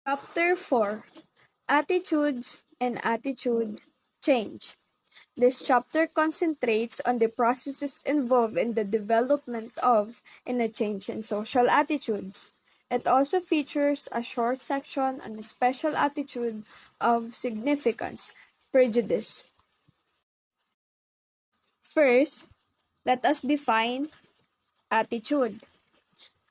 Chapter 4: Attitudes and Attitude Change. This chapter concentrates on the processes involved in the development of and a change in social attitudes. It also features a short section on a special attitude of significance, prejudice. First, let us define attitude.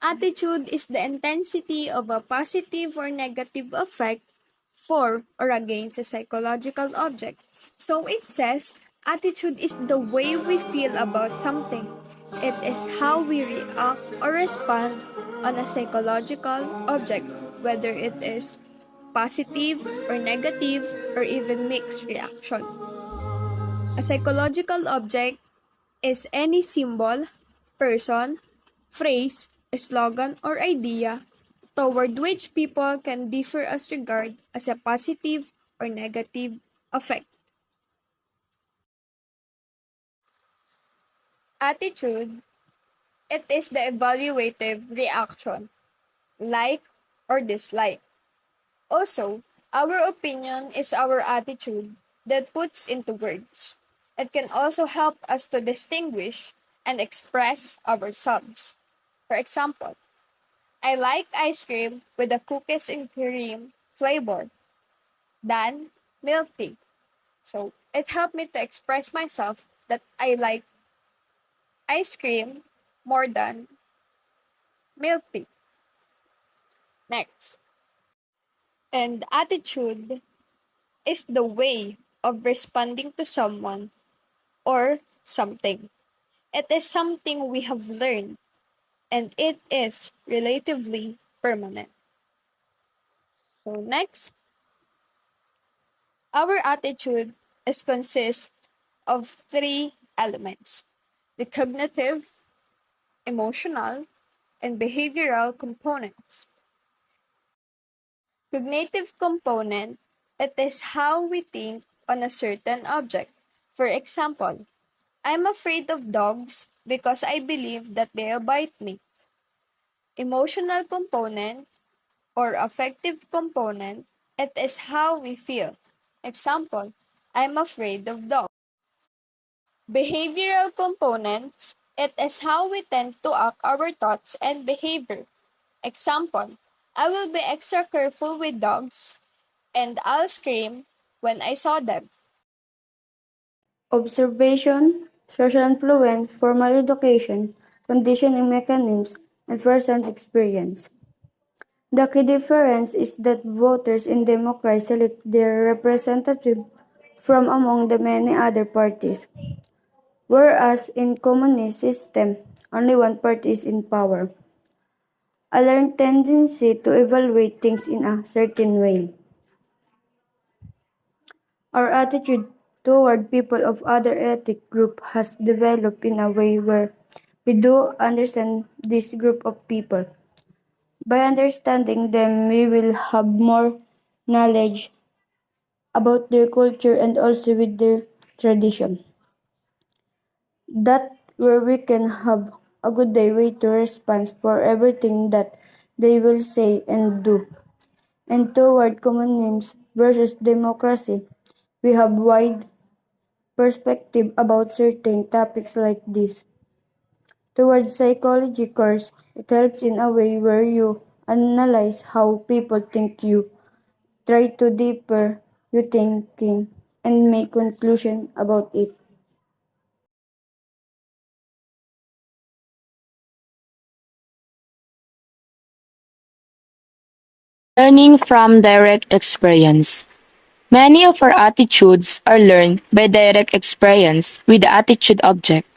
Attitude is the intensity of a positive or negative effect for or against a psychological object. So it says attitude is the way we feel about something. It is how we react or respond on a psychological object, whether it is positive or negative or even mixed reaction. A psychological object is any symbol, person, phrase, slogan, or idea toward which people can differ as regard as a positive or negative effect. Attitude, it is the evaluative reaction, like or dislike. Also, our opinion is our attitude that puts into words. It can also help us to distinguish and express ourselves. For example, I like ice cream with a cookies and cream flavor than milk tea. So it helped me to express myself that I like ice cream more than milk tea. Next. And attitude is the way of responding to someone or something. It is something we have learned and it is relatively permanent. So next, our attitude is consists of three elements: the cognitive, emotional, and behavioral components. Cognitive component, it is how we think on a certain object. For example, I'm afraid of dogs because I believe that they'll bite me. Emotional component or affective component, it is how we feel. Example, I'm afraid of dogs. Behavioral components, it is how we tend to act our thoughts and behavior. Example, I will be extra careful with dogs and I'll scream when I saw them. Observation, social influence, formal education, conditioning mechanisms, and first-hand experience. The key difference is that voters in democracy select their representative from among the many other parties, whereas in communist system, only one party is in power. A learned tendency to evaluate things in a certain way. Our attitude toward people of other ethnic group has developed in a way where we do understand this group of people. By understanding them, we will have more knowledge about their culture and also with their tradition. That where we can have a good way to respond for everything that they will say and do. And toward communism versus democracy, we have wide perspective about certain topics like this. Towards psychology course, it helps in a way where you analyze how people think you try to deeper your thinking and make conclusion about it. Learning from direct experience. Many of our attitudes are learned by direct experience with the attitude object.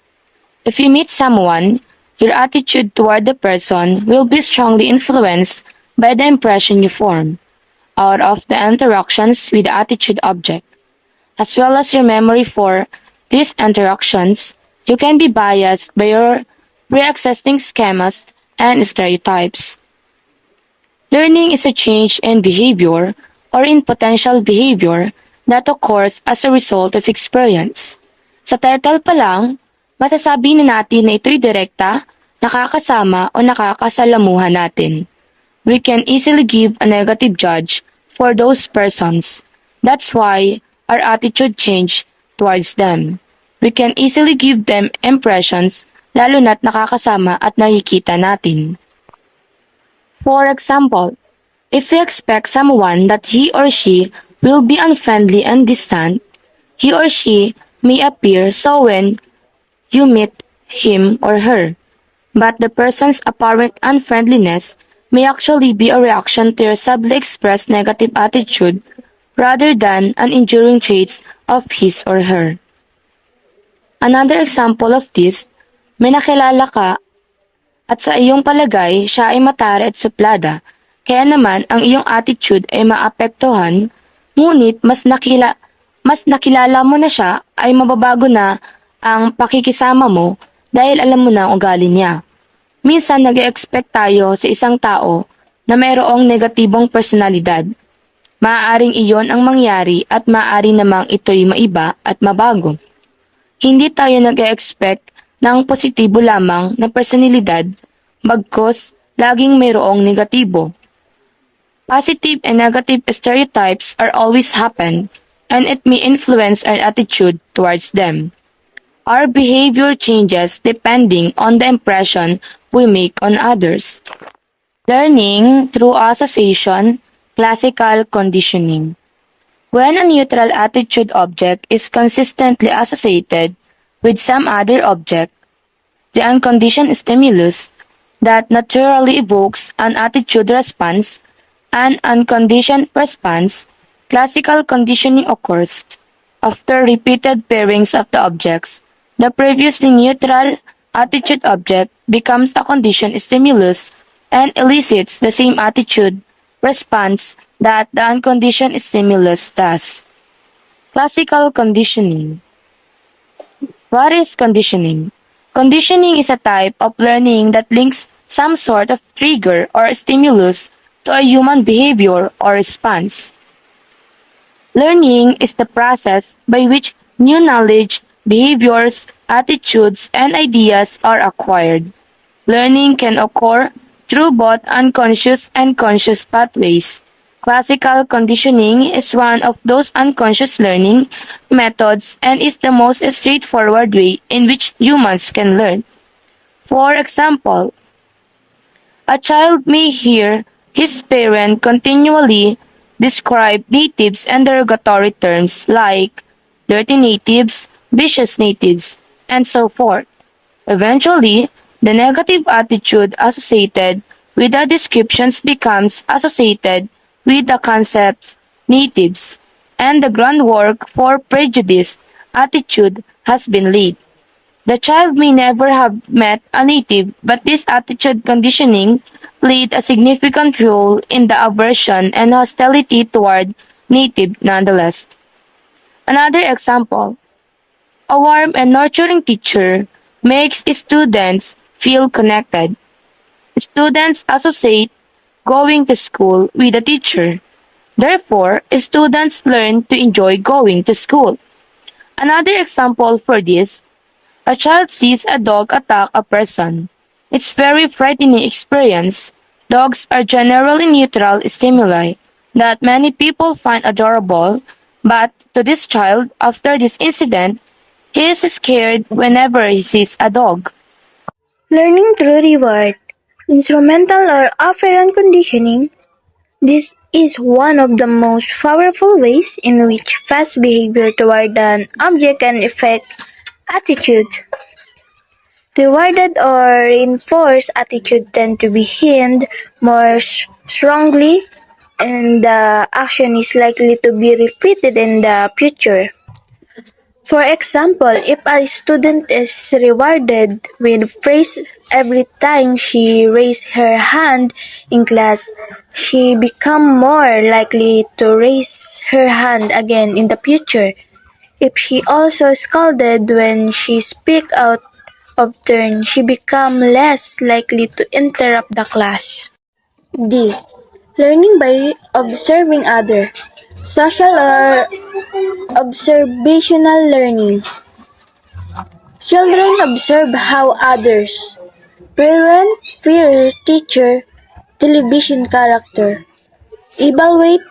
If you meet someone, your attitude toward the person will be strongly influenced by the impression you form out of the interactions with the attitude object, as well as your memory for these interactions. You can be biased by your pre-existing schemas and stereotypes. Learning is a change in behavior or in potential behavior that occurs as a result of experience. Sa title pa lang, masasabi na natin na ito'y direkta, nakakasama o nakakasalamuhan natin. we can easily give a negative judge for those persons. That's why our attitude change towards them. We can easily give them impressions lalo na't nakakasama at nakikita natin. For example, if we expect someone that he or she will be unfriendly and distant, he or she may appear so when you meet him or her. But the person's apparent unfriendliness may actually be a reaction to your subtly expressed negative attitude rather than an enduring trait of his or her. Another example of this, may nakilala ka at sa iyong palagay siya ay matari at suplada, kaya naman ang iyong attitude ay maapektuhan, ngunit mas nakilala mo na siya ay mababago na ang pakikisama mo dahil alam mo na ang ugali niya. Minsan nag-expect tayo sa isang tao na mayroong negatibong personalidad. Maaaring iyon ang mangyari at maaari namang ito'y maiba at mabago. Hindi tayo nag-expect ng positibo lamang na personalidad, bagkus laging mayroong negatibo. Positive and negative stereotypes are always happen, and it may influence our attitude towards them. Our behavior changes depending on the impression we make on others. Learning through association, classical conditioning. When a neutral attitude object is consistently associated with some other object, the unconditioned stimulus that naturally evokes an attitude response, an unconditioned response, classical conditioning occurs. After repeated pairings of the objects, the previously neutral attitude object becomes a conditioned stimulus and elicits the same attitude response that the unconditioned stimulus does. Classical conditioning. What is conditioning? Conditioning is a type of learning that links some sort of trigger or stimulus to a human behavior or response. Learning is the process by which new knowledge, behaviors, attitudes, and ideas are acquired. Learning can occur through both unconscious and conscious pathways. Classical conditioning is one of those unconscious learning methods and is the most straightforward way in which humans can learn. For example, a child may hear his parent continually describe natives in derogatory terms like dirty natives, vicious natives, and so forth. Eventually, the negative attitude associated with the descriptions becomes associated with the concepts natives, and the groundwork for prejudiced attitude has been laid. The child may never have met a native, but this attitude conditioning played a significant role in the aversion and hostility toward native nonetheless. Another example, a warm and nurturing teacher makes students feel connected. Students associate going to school with a teacher. Therefore, students learn to enjoy going to school. Another example for this, a child sees a dog attack a person. It's very frightening experience. Dogs are generally neutral stimuli that many people find adorable, but to this child, after this incident, he is scared whenever he sees a dog. Learning through reward, instrumental or operant conditioning. This is one of the most powerful ways in which fast behavior toward an object can affect attitude. Rewarded or reinforced attitude tend to be hindered more strongly, and the action is likely to be repeated in the future. For example, if a student is rewarded with praise every time she raises her hand in class, she becomes more likely to raise her hand again in the future. If she also scolded when she speaks out of turn, she becomes less likely to interrupt the class. D. Learning by observing other. Social or observational learning. Children observe how others, parent, peer, teacher, television character. Evaluate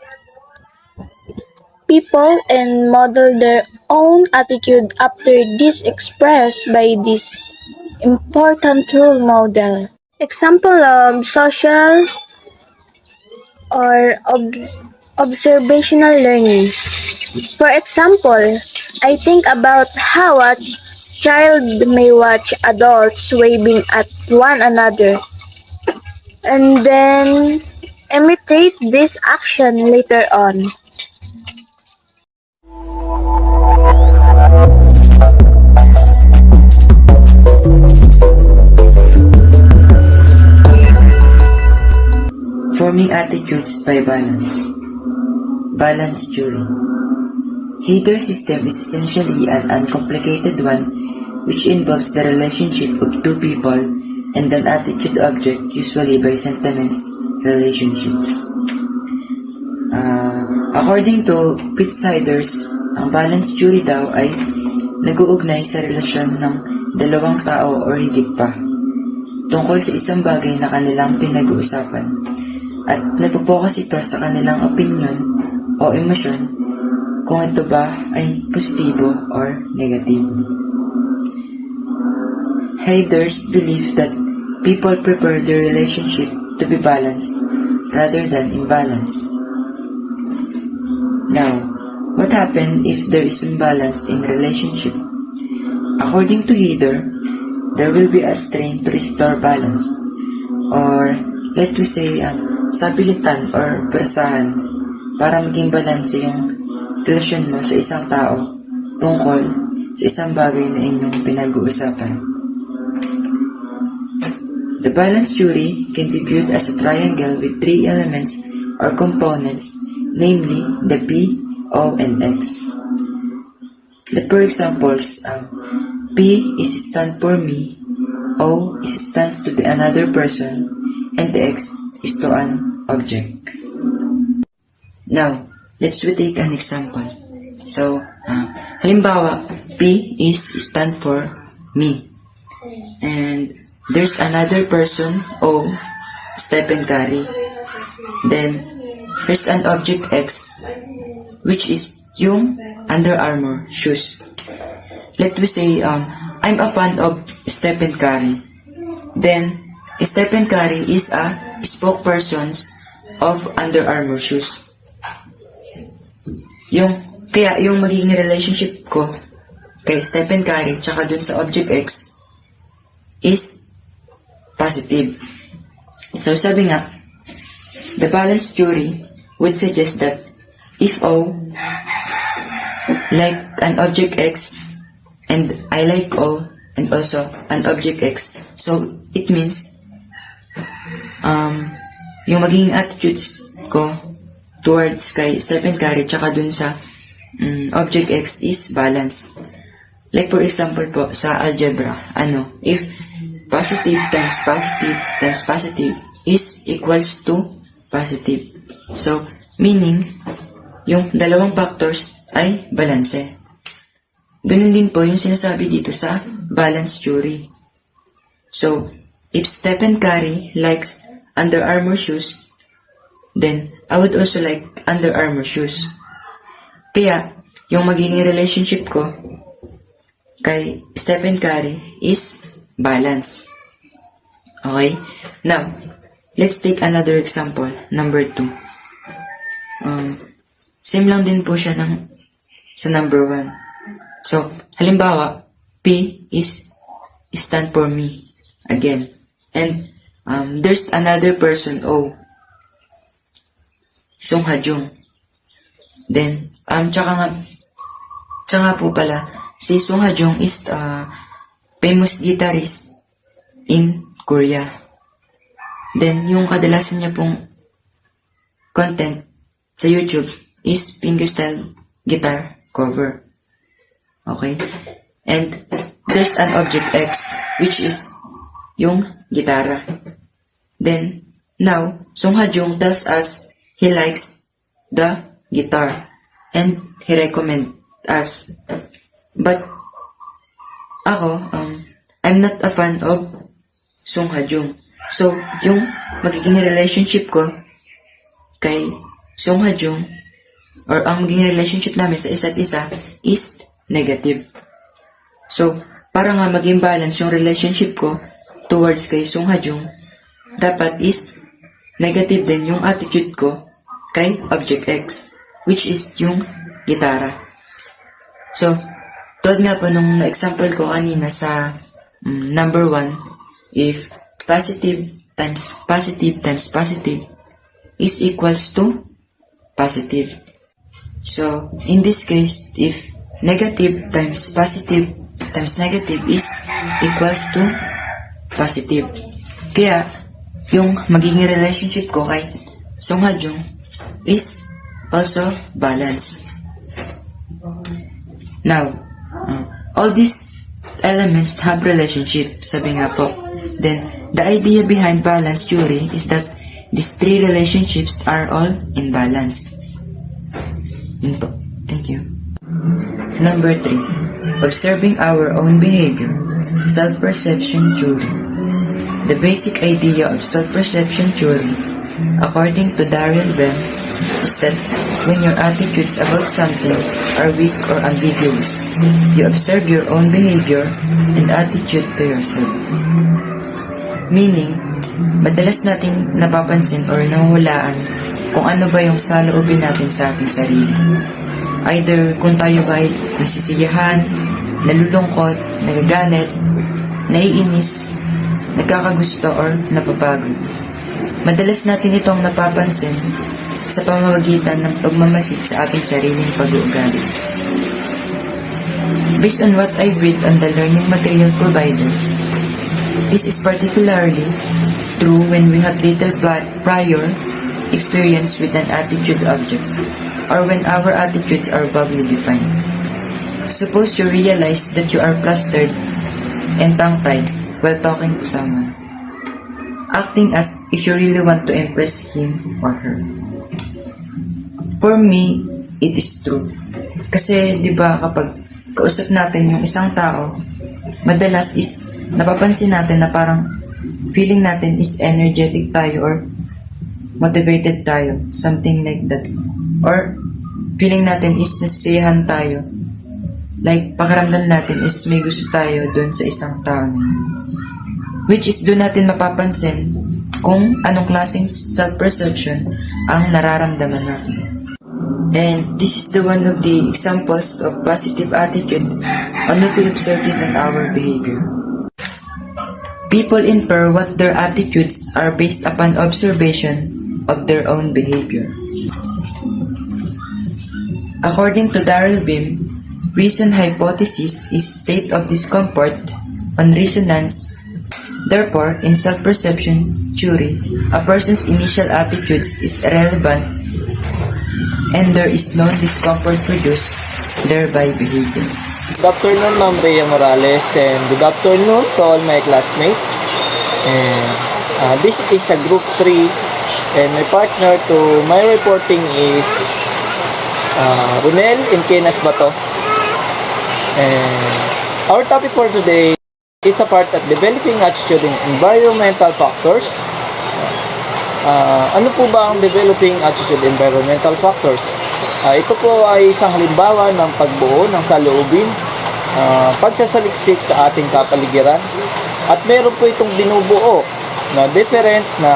people and model their own attitude after this expressed by this important role model. Example of social or observational learning. For example, I think about how a child may watch adults waving at one another and then imitate this action later on. Forming attitudes by balance. Balance theory. Heater system is essentially an uncomplicated one which involves the relationship of two people and an attitude object usually by sentiments relationships. According to Fritz Heiders, ang balance theory daw ay nag-uugnay sa relasyon ng dalawang tao o higit pa tungkol sa isang bagay na kanilang pinag-uusapan at nagpo-focus ito sa kanilang opinion o emosyon kung ito ba ay positibo or negative. Heiders believe that people prefer their relationship to be balanced rather than imbalanced. Now, what happens if there is imbalance in relationship? According to Heider, there will be a strain to restore balance, or let we say, sabilitan or persahan para maging balanse yung relasyon mo sa isang tao tungkol sa isang bagay na inyong pinag-uusapan. The balance theory can be viewed as a triangle with three elements or components, namely the P, O, and X. Let for examples, P is stand for me, O is stands to the another person, and the X is to an object. Now, let's take an example. So, halimbawa, P is stand for me, and there's another person, O, Stephen Curry. Then, there's an object X, which is yung Under Armour shoes. Let we say, I'm a fan of Stephen Curry. Then, Stephen Curry is a spokesperson of Under Armour shoes. Kaya yung magiging relationship ko kay Stephen Curry tsaka dun sa object X is positive. So, sabi nga, the balance theory would suggest that if O like an object X and I like O and also an object X, so it means yung magiging attitudes ko towards kay Stephen Curry tsaka dun sa object X is balanced. Like for example po sa algebra, if positive times positive times positive is equals to positive. So, meaning, yung dalawang factors ay balanse. Ganun din po yung sinasabi dito sa balance theory. So, if Stephen Curry likes Under Armour shoes, then I would also like Under Armour shoes. Kaya, yung magiging relationship ko kay Stephen Curry is balance. Okay? Now, let's take another example, number 2. Same lang din po siya sa number 1. So, halimbawa, P is stand for me. Again. And, there's another person, O. Sung Ha-jung. Then, tsaka nga po pala, si Sung Ha-jung is famous guitarist in Korea. Then, yung kadalasan niya pong content sa YouTube is fingerstyle guitar cover. Okay? And there's an object X, which is yung gitara. Then, now, Sung Ha-jung tells us he likes the guitar and he recommend us. But, ako, I'm not a fan of Sung Ha-jung. So, yung magiging relationship ko kay Song Hajung or ang magiging relationship namin sa isa't isa is negative. So, para nga maging balance yung relationship ko towards kay Song Hajung, dapat is negative din yung attitude ko kay Object X, which is yung gitara. So, tulad nga po nung na-example ko kanina sa number 1, if positive times positive is equals to positive. So, in this case, if negative times negative is equals to positive. Kaya, yung magiging relationship ko kay Song Hajung is also balanced. Now, all these elements have relationship, sabi nga po. Then, the idea behind balance theory is that these three relationships are all in balance. Yun po. Thank you. Number 3. Observing our own behavior. Self-perception theory. The basic idea of self-perception theory, according to Daryl Bem, is that when your attitudes about something are weak or ambiguous, you observe your own behavior and attitude to yourself. Meaning, madalas nating napapansin or nahuhulaan kung ano ba yung saloobin natin sa ating sarili. Either kung tayo ba ay nasisiyahan, nalulungkot, nagagalit, naiinis, nagkakagusto or napapagod. Madalas natin itong napapansin sa pamamagitan ng pagmamasid sa ating sariling pag-uugali. Based on what I read on the learning material provided, this is particularly true when we have little prior experience with an attitude object, or when our attitudes are vaguely defined. Suppose you realize that you are flustered and tongue-tied while talking to someone, acting as if you really want to impress him or her. For me, it is true. Kasi, di ba, kapag kausap natin yung isang tao, madalas is napapansin natin na parang feeling natin is energetic tayo or motivated tayo, something like that. Or feeling natin is nasisiyahan tayo. Like, pakiramdam natin is may gusto tayo dun sa isang tao. Which is doon natin mapapansin kung anong klaseng self-perception ang nararamdaman natin. And this is the one of the examples of positive attitude on what we observe in our behavior. People infer what their attitudes are based upon observation of their own behavior. According to Daryl Bem, reason hypothesis is state of discomfort on resonance. Therefore, in self-perception theory, a person's initial attitudes is irrelevant and there is no discomfort produced thereby behavior. Good afternoon, Ma'am Rhea Morales, and good afternoon to all my classmates. And this is a group 3, and my partner to my reporting is Runel Inquenas Bato. And our topic for today, it's a part of developing attitude in environmental factors. Ano po ba ang developing attitude environmental factors? Ito po ay isang halimbawa ng pagbuo ng saloobin, pagsasaliksik sa ating kapaligiran, at meron po itong binubuo na different na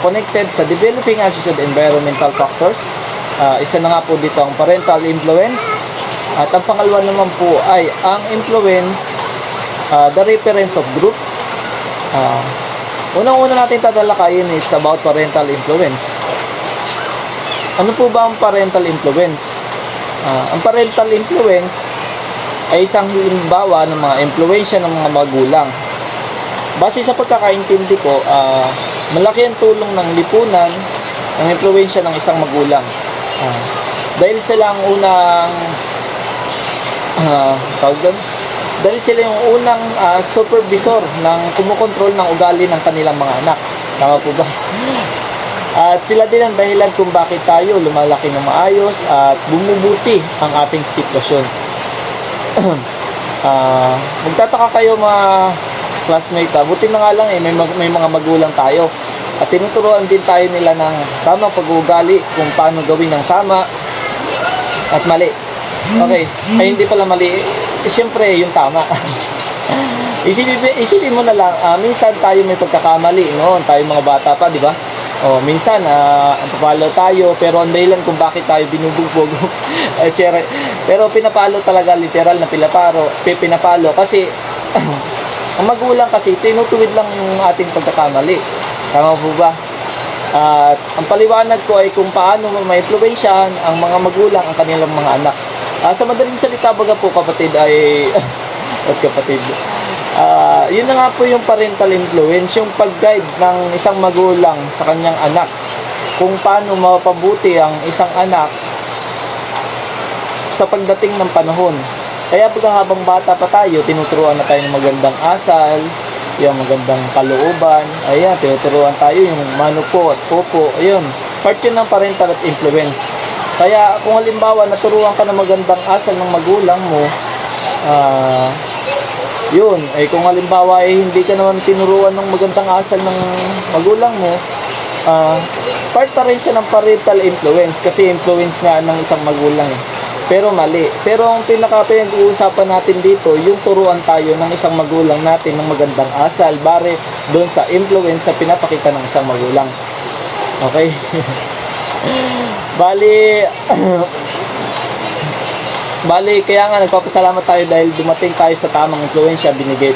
connected sa developing attitude environmental factors. Isa na nga po dito ang parental influence, at ang pangalawa naman po ay ang influence, the reference of group. Unang-una natin tatalakayin is about parental influence. Ano po ba ang parental influence? Ang parental influence ay isang halimbawa ng mga impluwensya ng mga magulang. Base sa pagkakaintindi ko, malaki ang tulong ng lipunan ng impluwensya ng isang magulang. Dahil sila ang unang dahil sila yung unang supervisor ng kumukontrol ng ugali ng kanilang mga anak. Tama po ba? At sila din ang dahilan kung bakit tayo lumalaki ng maayos at bumubuti ang ating sitwasyon. Magtataka kayo mga classmate. Buti na nga lang may mga magulang tayo. At tinuturuan din tayo nila ng tamang pag-uugali kung paano gawin ng tama at mali. Okay, ay hindi pala mali. Siyempre, yung tama. Isipin mo na lang, minsan tayo may pagkakamali noon, tayo mga bata pa, di ba? Minsan, papalo tayo, pero ang dahilan kung bakit tayo binubugbog. Pero pinapalo talaga, literal na pinapalo kasi ang magulang kasi tinutuwid lang yung ating pagkakamali. Tama po ba? At ang paliwanag ko ay kung paano ma-influensyahan ang mga magulang ang kanilang mga anak. Sa madaling salita baga po kapatid ay at kapatid. Yun na nga po yung parental influence, yung pag-guide ng isang magulang sa kanyang anak. Kung paano mapabuti ang isang anak sa pagdating ng panahon. Kaya pag habang bata pa tayo, tinuturuan na tayo ng magandang asal, yung magandang kalooban. Ayan, tinuturuan tayo yung manupo at popo. Ayun, part yun ng parental at influence. Kaya kung halimbawa naturuan ka ng magandang asal ng magulang mo, yun, kung halimbawa hindi ka naman tinuruan ng magandang asal ng magulang mo, part pa rin siya ng parental influence kasi influence nga ng isang magulang Pero mali. Pero ang pinag-uusapan natin dito, yung turuan tayo ng isang magulang natin ng magandang asal, bare doon sa influence na pinapakita ng isang magulang. Okay? Bali, kaya nga nagpapasalamat tayo dahil dumating tayo sa tamang influensya binigay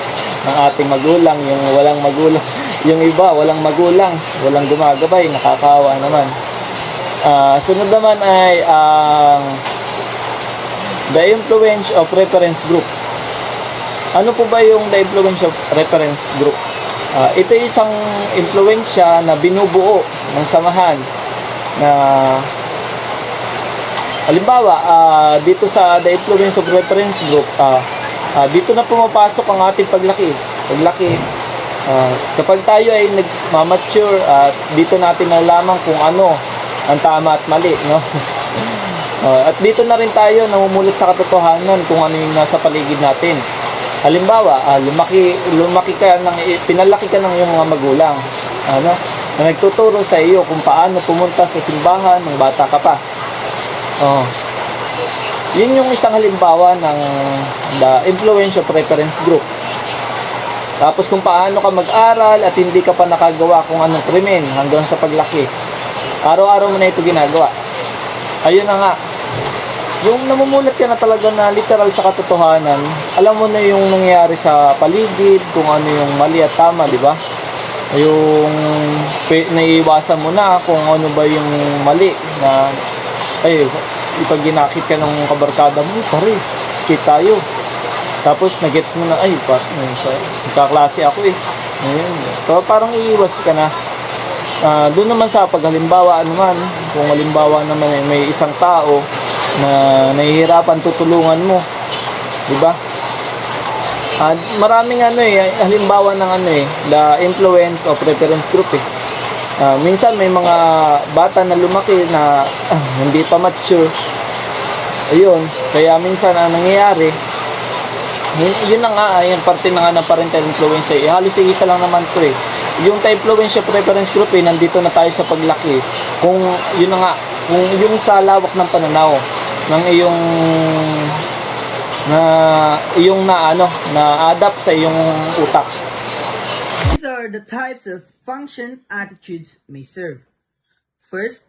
ng ating magulang, yung walang magulang. Yung iba, walang magulang, walang gumagabay, nakakawa naman. Sunod naman ay the influence of reference group. Ano po ba yung the influence of reference group? Ito isang influensya na binubuo ng samahan na halimbawa, dito sa the influence of reference group, dito na pumapasok ang ating paglaki. Kapag tayo ay nagmamature, dito natin nalaman kung ano ang tama at mali, no? At dito na rin tayo namumulot sa katotohanan kung ano yung nasa paligid natin. Halimbawa, pinalaki ka ng iyong mga magulang, na nagtuturo sa iyo kung paano pumunta sa simbahan ng bata ka pa. Yun yung isang halimbawa ng the influence of reference group. Tapos kung paano ka mag-aral at hindi ka pa nakagawa kung anong krimen hanggang sa paglaki. Araw-araw mo na ito ginagawa. Ayun na nga. Yung namumulat ka na talaga na literal sa katotohanan, alam mo na yung nangyayari sa paligid, kung ano yung mali at tama, di ba? Yung naiiwasan mo na kung ano ba yung mali na ipag ginakit ka ng kabarkada mo, pare, skate tayo. Tapos nagets mo na, kaklase ako Ayun. So parang iiwas ka na. Doon naman sa paghalimbawa naman, kung halimbawa naman may isang tao na nahihirapan, tutulungan mo, di ba? Maraming halimbawa ng the influence of reference group minsan may mga bata na lumaki na hindi pa mature. Ayun, kaya minsan ang nangyayari, yun na nga, yung parte na nga ng parental influence halos isa lang naman to yung influence of reference group nandito na tayo sa paglaki. Kung yun na nga, kung yung sa lawak ng pananaw ng na adapt sa iyong utak. These are the types of function attitudes may serve. First,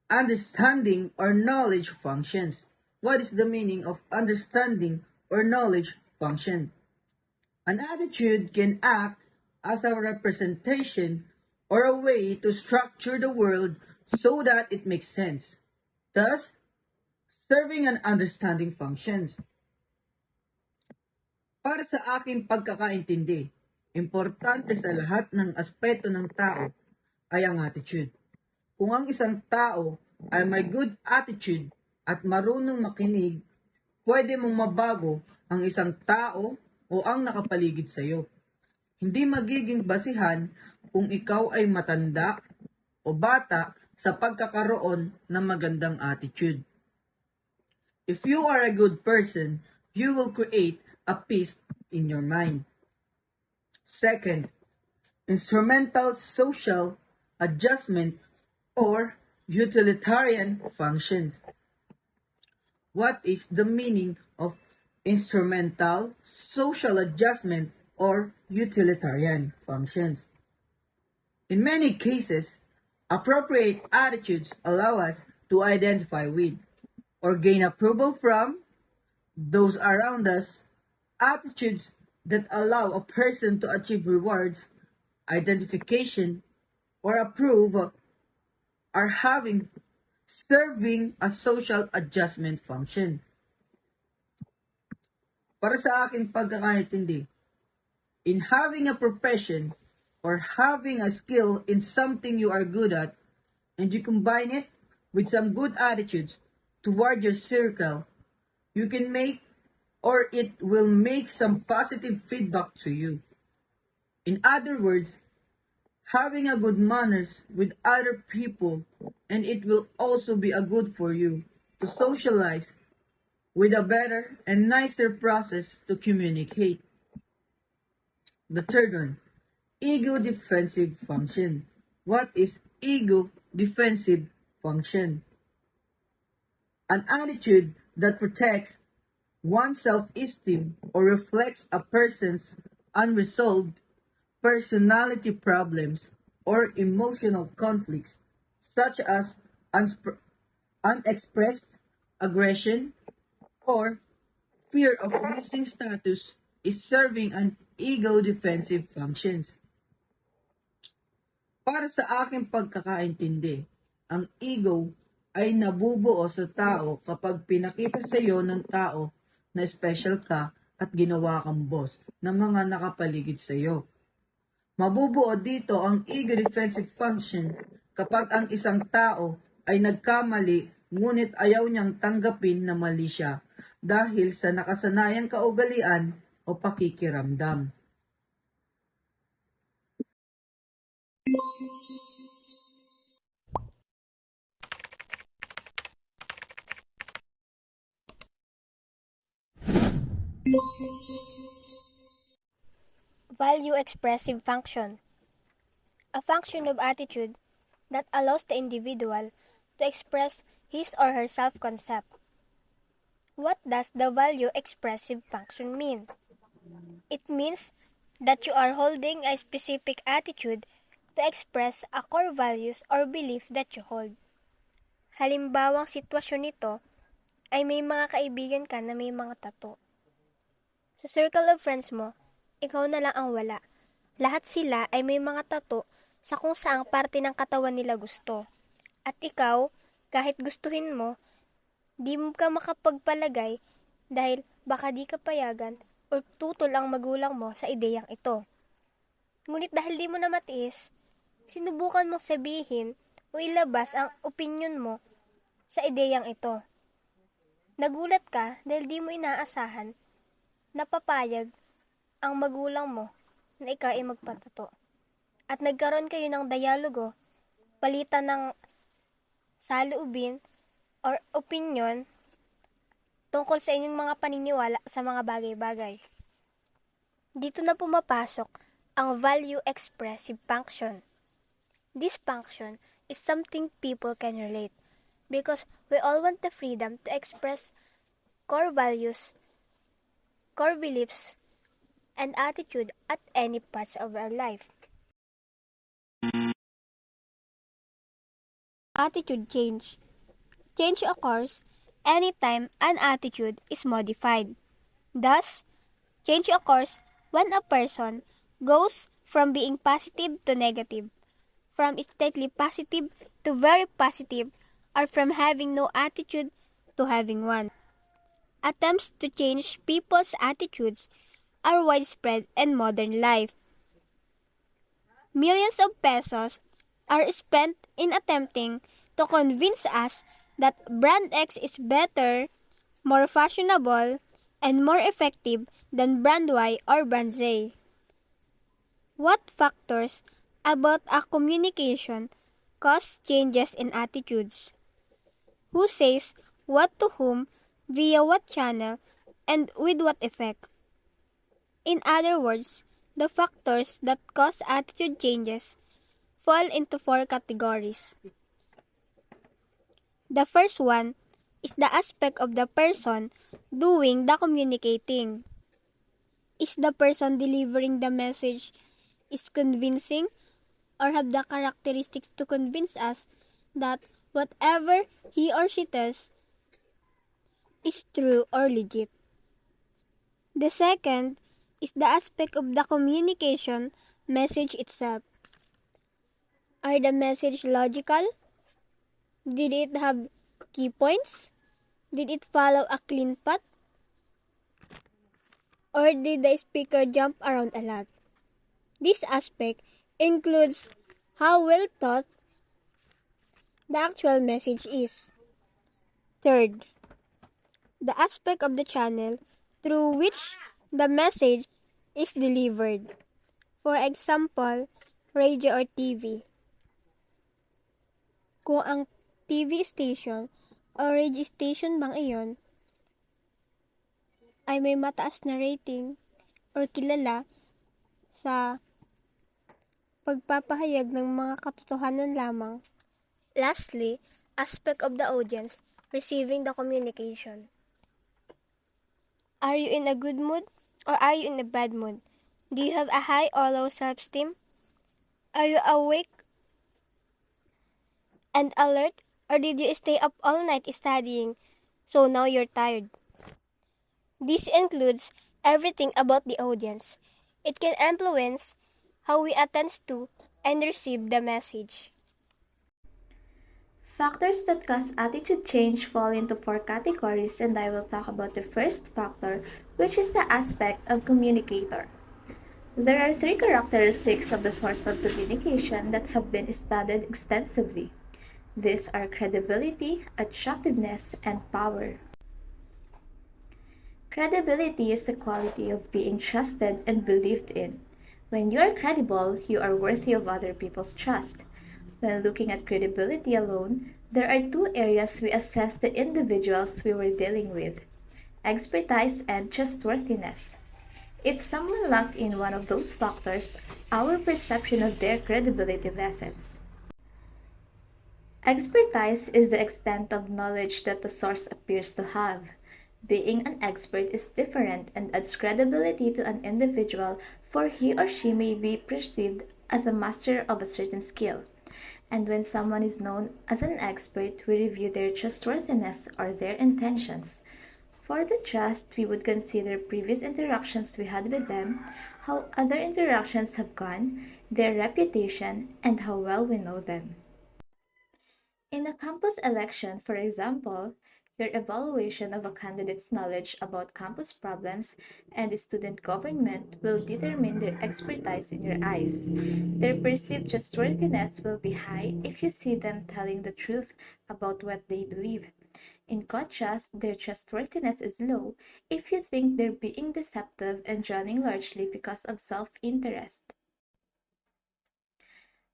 understanding or knowledge functions. What is the meaning of understanding or knowledge function? An attitude can act as a representation or a way to structure the world so that it makes sense, thus serving an understanding functions. Para sa aking pagkakaintindi, importante sa lahat ng aspeto ng tao ay ang attitude. Kung ang isang tao ay may good attitude at marunong makinig, pwede mong mabago ang isang tao o ang nakapaligid sa iyo. Hindi magiging basihan kung ikaw ay matanda o bata sa pagkakaroon ng magandang attitude. If you are a good person, you will create a peace in your mind. Second, instrumental social adjustment or utilitarian functions. What is the meaning of instrumental social adjustment or utilitarian functions? In many cases, appropriate attitudes allow us to identify with or gain approval from those around us. Attitudes that allow a person to achieve rewards, identification, or approve are serving a social adjustment function. Para sa aking pagkakaintindi, in having a profession or having a skill in something you are good at, and you combine it with some good attitudes toward your circle, you can make or it will make some positive feedback to you. In other words, having a good manners with other people, and it will also be a good for you to socialize with a better and nicer process to communicate. The third one, ego defensive function. What is ego defensive function? An attitude that protects one's self-esteem or reflects a person's unresolved personality problems or emotional conflicts, such as unexpressed aggression or fear of losing status, is serving an ego defensive functions. Para sa aking pagkakaintindi, ang ego ay nabubuo sa tao kapag pinakita sa iyo ng tao na special ka at ginawa kang boss ng mga nakapaligid sa iyo. Mabubuo dito ang ego defensive function kapag ang isang tao ay nagkamali ngunit ayaw niyang tanggapin na mali siya dahil sa nakasanayang kaugalian o pakikiramdam. Value expressive function. A function of attitude that allows the individual to express his or her self-concept. What does the value expressive function mean? It means that you are holding a specific attitude to express a core values or belief that you hold. Halimbawang sitwasyon nito ay may mga kaibigan ka na may mga tattoo. Sa circle of friends mo, ikaw na lang ang wala. Lahat sila ay may mga tattoo sa kung saang parte ng katawan nila gusto. At ikaw, kahit gustuhin mo, di mo ka makapagpalagay dahil baka di ka payagan o tutol ang magulang mo sa ideyang ito. Ngunit dahil di mo na matiis, sinubukan mong sabihin o ilabas ang opinyon mo sa ideyang ito. Nagulat ka dahil di mo inaasahan na papayag ang magulang mo na ikaw ay magpatato. At nagkaroon kayo ng dialogo, palitan ng saloobin or opinion tungkol sa inyong mga paniniwala sa mga bagay-bagay. Dito na pumapasok ang value expressive function. This function is something people can relate because we all want the freedom to express core values, core beliefs, and attitude at any part of our life. Attitude change. Change occurs anytime an attitude is modified. Thus, change occurs when a person goes from being positive to negative, from slightly positive to very positive, or from having no attitude to having one. Attempts to change people's attitudes are widespread in modern life. Millions of pesos are spent in attempting to convince us that brand X is better, more fashionable, and more effective than brand Y or brand Z. What factors about a communication cause changes in attitudes? Who says what to whom, via what channel, and with what effect? In other words, The factors that cause attitude changes fall into four categories. The first one is the aspect of the person doing the communicating. Is the person delivering the message is convincing or have the characteristics to convince us that whatever he or she tells is true or legit. The second is the aspect of the communication message itself. Are the message logical? Did it have key points? Did it follow a clean path? Or did the speaker jump around a lot? This aspect includes how well thought the actual message is. Third, the aspect of the channel through which the message is delivered. For example, radio or TV. Kung ang TV station o radio station bang iyon ay may mataas na rating or kilala sa pagpapahayag ng mga katotohanan lamang. Lastly, aspect of the audience receiving the communication. Are you in a good mood or are you in a bad mood? Do you have a high or low self-esteem? Are you awake and alert, or did you stay up all night studying so now you're tired? This includes everything about the audience. It can influence how we attend to and receive the message. Factors that cause attitude change fall into four categories, and I will talk about the first factor, which is the aspect of communicator. There are three characteristics of the source of communication that have been studied extensively. These are credibility, attractiveness, and power. Credibility is the quality of being trusted and believed in. When you are credible, you are worthy of other people's trust. When looking at credibility alone, there are two areas we assess the individuals we were dealing with: expertise and trustworthiness. If someone lacked in one of those factors, our perception of their credibility lessens. Expertise is the extent of knowledge that the source appears to have. Being an expert is different and adds credibility to an individual, for he or she may be perceived as a master of a certain skill. And when someone is known as an expert, we review their trustworthiness or their intentions. For the trust, we would consider previous interactions we had with them, how other interactions have gone, their reputation, and how well we know them. In a campus election, for example, your evaluation of a candidate's knowledge about campus problems and student government will determine their expertise in your eyes. Their perceived trustworthiness will be high if you see them telling the truth about what they believe. In contrast, their trustworthiness is low if you think they're being deceptive and running largely because of self-interest.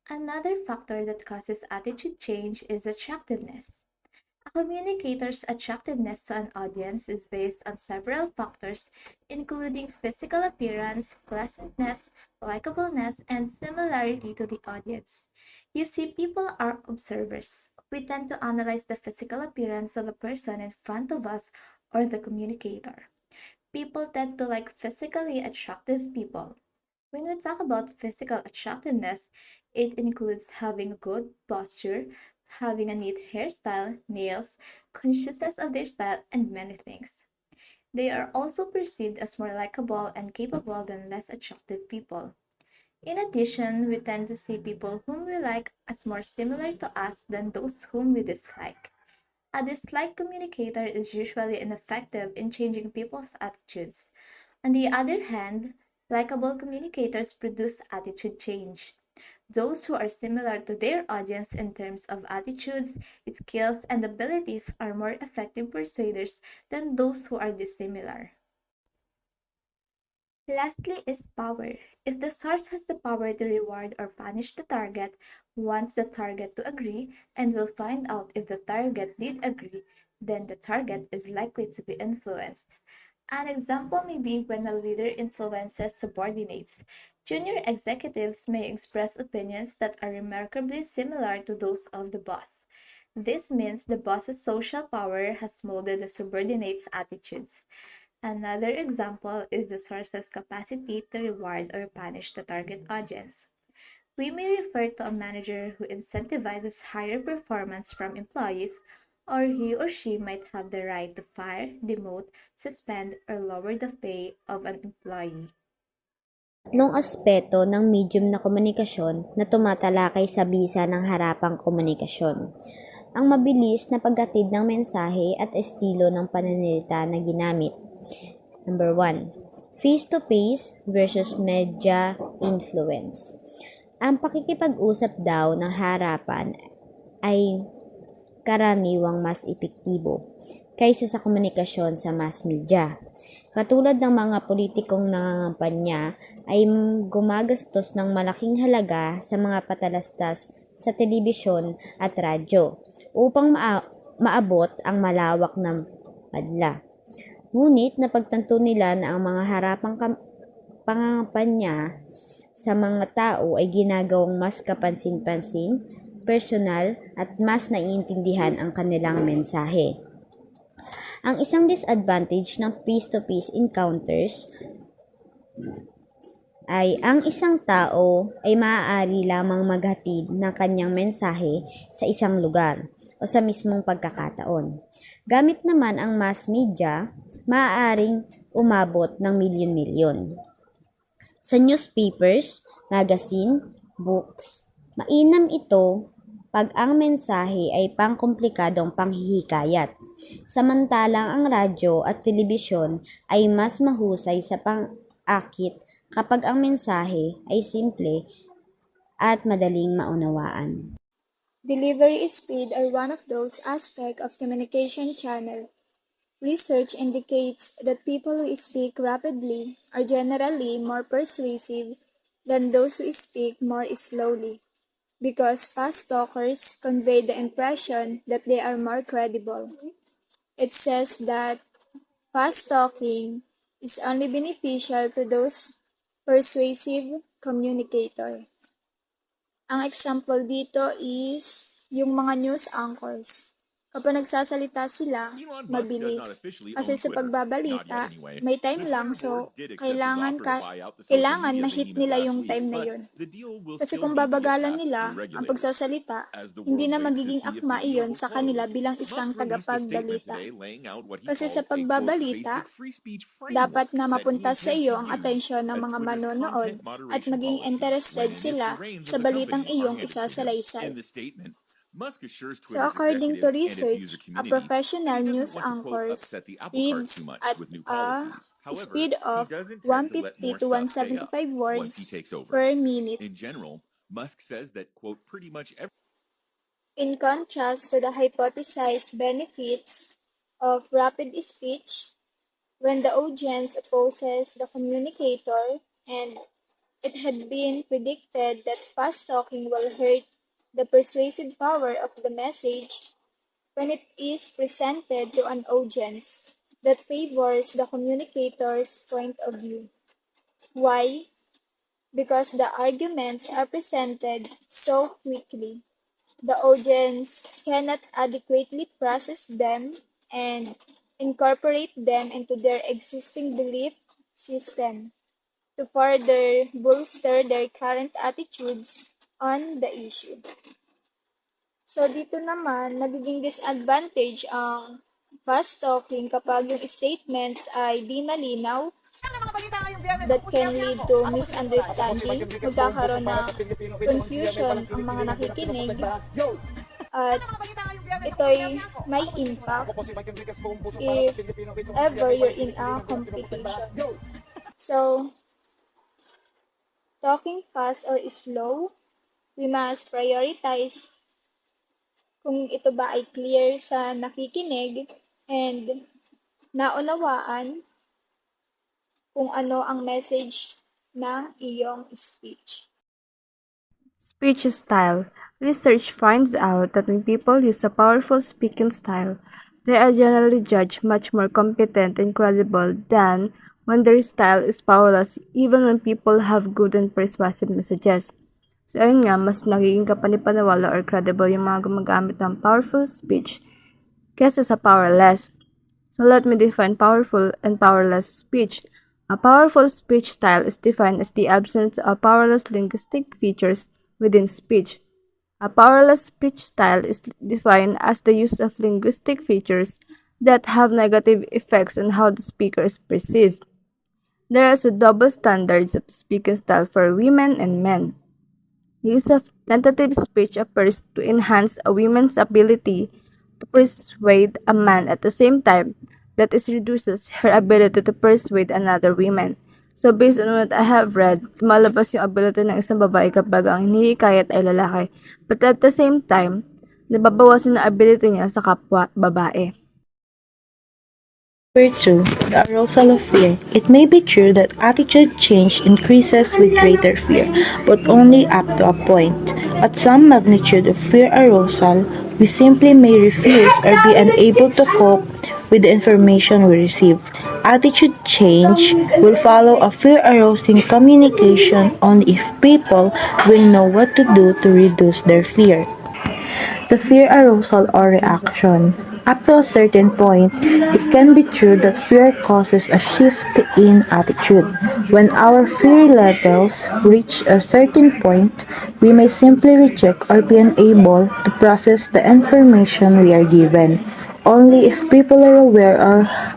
Another factor that causes attitude change is attractiveness. A communicator's attractiveness to an audience is based on several factors, including physical appearance, pleasantness, likableness, and similarity to the audience. You see, people are observers. We tend to analyze the physical appearance of a person in front of us or the communicator. People tend to like physically attractive people. When we talk about physical attractiveness, it includes having a good posture, having a neat hairstyle, nails, consciousness of their style, and many things. They are also perceived as more likable and capable than less attractive people. In addition, we tend to see people whom we like as more similar to us than those whom we dislike. A disliked communicator is usually ineffective in changing people's attitudes. On the other hand, likable communicators produce attitude change. Those who are similar to their audience in terms of attitudes, skills, and abilities are more effective persuaders than those who are dissimilar. Lastly is power. If the source has the power to reward or punish the target, wants the target to agree, and will find out if the target did agree, then the target is likely to be influenced. An example may be when a leader influences subordinates. Junior executives may express opinions that are remarkably similar to those of the boss. This means the boss's social power has molded the subordinates' attitudes. Another example is the source's capacity to reward or punish the target audience. We may refer to a manager who incentivizes higher performance from employees, or he or she might have the right to fire, demote, suspend, or lower the pay of an employee. Tatlong aspeto ng medium na komunikasyon na tumatalakay sa bisa ng harapang komunikasyon. Ang mabilis na paghatid ng mensahe at estilo ng pananalita na ginamit. Number 1. Face-to-face versus media influence. Ang pakikipag-usap daw ng harapan ay karaniwang mas epektibo kaysa sa komunikasyon sa mass media. Katulad ng mga politikong nangangampanya ay gumagastos ng malaking halaga sa mga patalastas sa telebisyon at radyo upang maabot ang malawak na madla. Ngunit napagtanto nila na ang mga harapang pangangampanya sa mga tao ay ginagawang mas kapansin-pansin, personal at mas naiintindihan ang kanilang mensahe. Ang isang disadvantage ng face-to-face encounters ay ang isang tao ay maaari lamang maghatid ng kanyang mensahe sa isang lugar o sa mismong pagkakataon. Gamit naman ang mass media, maaaring umabot ng milyon-milyon. Sa newspapers, magazine, books, mainam ito pag ang mensahe ay pangkomplikadong panghihikayat, samantalang ang radyo at telebisyon ay mas mahusay sa pang-akit kapag ang mensahe ay simple at madaling maunawaan. Delivery speed are one of those aspects of communication channel. Research indicates that people who speak rapidly are generally more persuasive than those who speak more slowly, because fast talkers convey the impression that they are more credible. It says that fast talking is only beneficial to those persuasive communicator. Ang example dito is yung mga news anchors. Kapag nagsasalita sila, mabilis. Kasi sa pagbabalita, may time lang, so kailangan ma-hit nila yung time na yun. Kasi kung babagalan nila ang pagsasalita, hindi na magiging akma iyon sa kanila bilang isang tagapagbalita. Kasi sa pagbabalita, dapat na mapunta sa iyo ang atensyon ng mga manonood at maging interested sila sa balitang iyong isasalaysay. So according to research, a professional news anchor reads at a speed of 150 to 175 words per minute. In contrast to the hypothesized benefits of rapid speech, when the audience opposes the communicator and it had been predicted that fast talking will hurt the persuasive power of the message when it is presented to an audience that favors the communicator's point of view. Why? Because the arguments are presented so quickly. The audience cannot adequately process them and incorporate them into their existing belief system to further bolster their current attitudes on the issue. So dito naman, nagiging disadvantage ang fast talking kapag yung statements ay di malinaw, that can lead to misunderstanding, magkakaroon ng confusion ang mga nakikinig, at ito'y may impact if ever you're in a competition. So, talking fast or slow, we must prioritize kung ito ba ay clear sa nakikinig and naunawaan kung ano ang message na iyong speech. Speech style. Research finds out that when people use a powerful speaking style, they are generally judged much more competent and credible than when their style is powerless even when people have good and persuasive messages. So ayun nga, mas nagiging kapanipaniwala or credible yung mga gumagamit ng powerful speech kesa sa powerless. So let me define powerful and powerless speech. A powerful speech style is defined as the absence of powerless linguistic features within speech. A powerless speech style is defined as the use of linguistic features that have negative effects on how the speaker is perceived. There are double standards of speaking style for women and men. The use of tentative speech appears to enhance a woman's ability to persuade a man at the same time that it reduces her ability to persuade another woman. So based on what I have read, lumalabas yung ability ng isang babae kapag ang hinihikayat ay lalaki. But at the same time, nababawasan ang ability niya sa kapwa babae. Number 2, the arousal of fear. It may be true that attitude change increases with greater fear, but only up to a point. At some magnitude of fear arousal, we simply may refuse or be unable to cope with the information we receive. Attitude change will follow a fear-arousing communication only if people will know what to do to reduce their fear. The fear arousal or reaction. Up to a certain point, it can be true that fear causes a shift in attitude. When our fear levels reach a certain point, we may simply reject or be unable to process the information we are given. Only if people are aware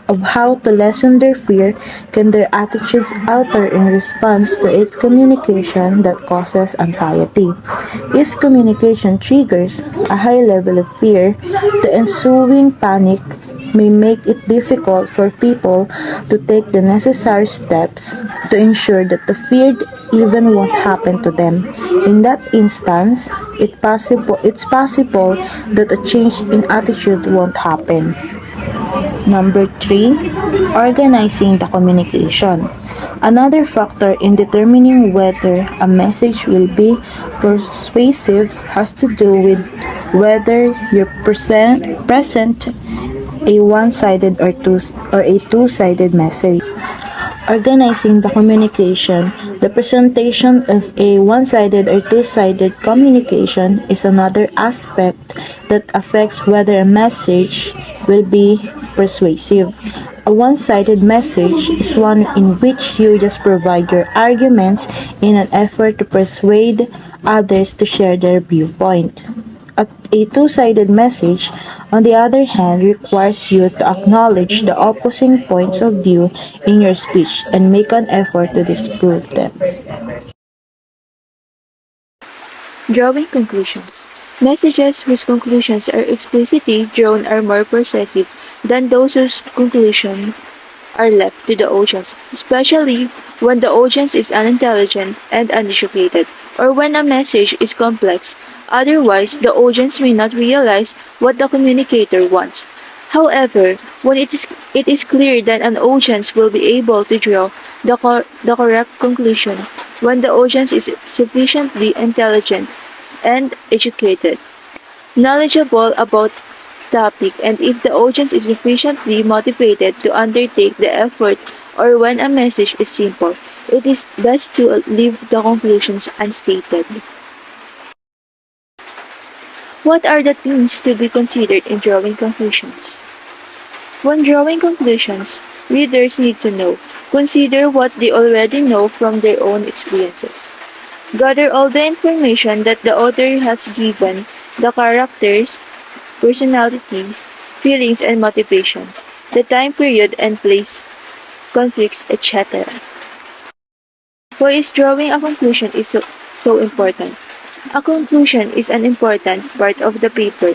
of how to lessen their fear can their attitudes alter in response to a communication that causes anxiety. If communication triggers a high level of fear, the ensuing panic may make it difficult for people to take the necessary steps to ensure that the feared event won't happen to them. In that instance, it's possible that a change in attitude won't happen. Number 3, organizing the communication. Another factor in determining whether a message will be persuasive has to do with whether you present a one-sided or a two-sided message. Organizing the communication. The presentation of a one-sided or two-sided communication is another aspect that affects whether a message will be persuasive. A one-sided message is one in which you just provide your arguments in an effort to persuade others to share their viewpoint. A two-sided message, on the other hand, requires you to acknowledge the opposing points of view in your speech and make an effort to disprove them. Drawing conclusions. Messages whose conclusions are explicitly drawn are more persuasive than those whose conclusions are left to the audience, especially when the audience is unintelligent and uneducated, or when a message is complex. Otherwise, the audience may not realize what the communicator wants. However, when it is clear that an audience will be able to draw the correct conclusion when the audience is sufficiently intelligent and educated, knowledgeable about topic, and if the audience is sufficiently motivated to undertake the effort, or when a message is simple, it is best to leave the conclusions unstated. What are the things to be considered in drawing conclusions? When drawing conclusions, readers need to know. Consider what they already know from their own experiences. Gather all the information that the author has given, the characters, personalities, feelings and motivations, the time period and place, conflicts, etc. Why is drawing a conclusion is so important? A conclusion is an important part of the paper.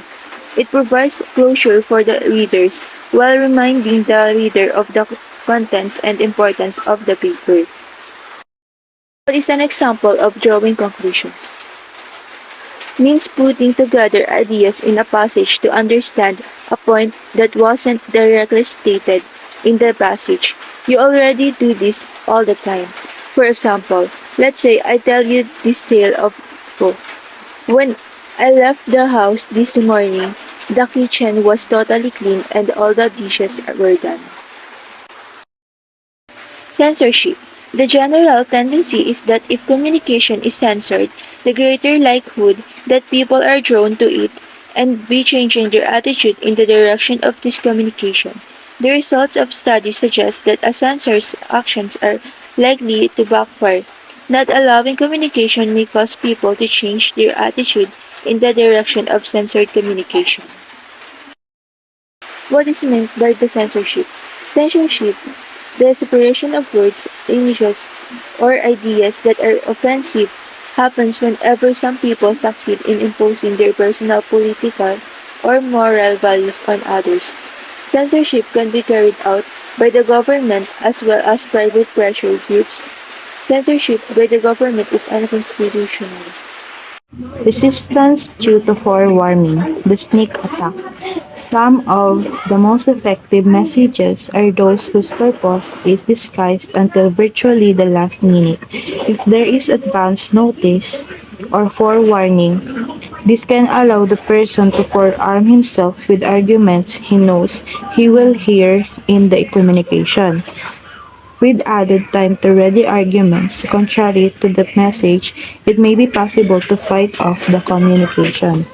It provides closure for the readers while reminding the reader of the contents and importance of the paper. What is an example of drawing conclusions? Means putting together ideas in a passage to understand a point that wasn't directly stated in the passage. You already do this all the time. For example, let's say I tell you this tale of when I left the house this morning, the kitchen was totally clean and all the dishes were done. Censorship. The general tendency is that if communication is censored, the greater likelihood that people are drawn to it and be changing their attitude in the direction of this communication. The results of studies suggest that a censor's actions are likely to backfire. Not allowing communication may cause people to change their attitude in the direction of censored communication. What is meant by the censorship? Censorship, the separation of words, images, or ideas that are offensive, happens whenever some people succeed in imposing their personal political or moral values on others. Censorship can be carried out by the government as well as private pressure groups. Censorship by the government is unconstitutional. Resistance due to forewarning, the sneak attack. Some of the most effective messages are those whose purpose is disguised until virtually the last minute. If there is advance notice or forewarning, this can allow the person to forearm himself with arguments he knows he will hear in the communication. With added time to ready arguments contrary to the message, it may be possible to fight off the communication.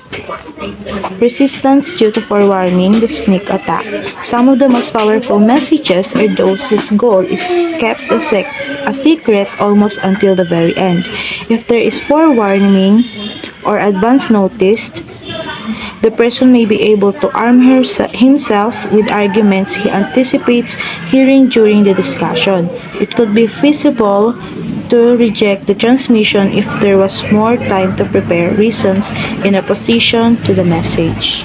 Resistance due to forewarning, the sneak attack. Some of the most powerful messages are those whose goal is kept a secret almost until the very end. If there is forewarning or advance notice, the person may be able to arm himself with arguments he anticipates hearing during the discussion. It could be feasible to reject the transmission if there was more time to prepare reasons in opposition to the message.